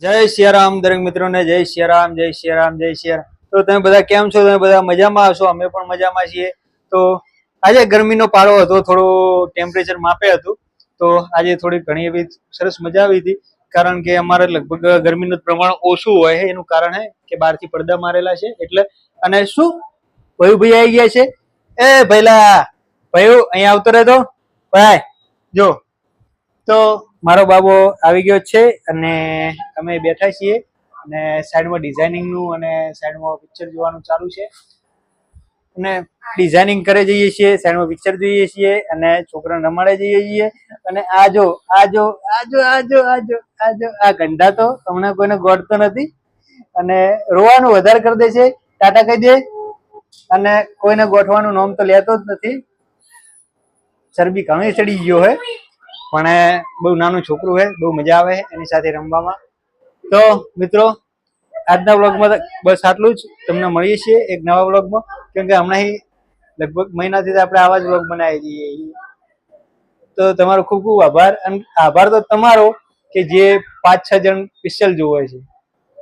જય સિયારામ દરેક મિત્રોને જય સિયારામ જય સિયારામ જય સિયારામ. તો તમે બધા કેમ છો? તમે બધા મજામાં હશો? અમે પણ મજામાં છીએ. તો આજે ગરમીનો પારો હતો, થોડું ટેમ્પરેચર માપે હતું. તો આજે થોડી ઘણી એવી સરસ મજા આવી હતી, કારણ કે અમારે લગભગ ગરમીનું પ્રમાણ ઓછું હોય છે. એનું કારણ છે કે બહારથી પડદા મારેલા છે એટલે. અને શું ભયું ભાઈ આવી ગયા છે? એ ભઈલા ભયું અહીંયા આવતો રહેતો ભાઈ જો. તો મારો બાબો આવી ગયો છે અને અમે બેઠા છીએ અને સાઈડમાં ડિઝાઇનિંગનું અને સાઈડમાં પિક્ચર જોવાનું ચાલુ છે. અને ડિઝાઇનિંગ કરે જઈએ છીએ, સાઈડમાં પિક્ચર જોઈએ છીએ અને છોકરાને રમાડે જઈએ છીએ. અને આજો આજો આજો આજો આજો આજો આ ઘંટા તો હમણાં કોઈને ગોળતો નથી અને રોવાનું વધારે કરી દે છે. ટાટા કહી દે અને કોઈને ગોઠવાનું નામ તો લેતો જ નથી. ચરબી ઘણી ચડી ગયો હે, પણ બહુ નાનું છોકરું છે, બહુ મજા આવે એની સાથે રમવામાં. તો મિત્રો, આજના વ્લોગમાં બસ આટલું જ. તમને મળીએ છીએ એક નવા વ્લોગમાં, કેમ કે હમણાં લગભગ મહિનાથી આપણે આવા જ વ્લોગ બનાવી દઈએ. તો તમારો ખૂબ ખૂબ આભાર. અને આભાર તો તમારો કે જે 5-6 જણ સ્પેશિયલ જોવે છે.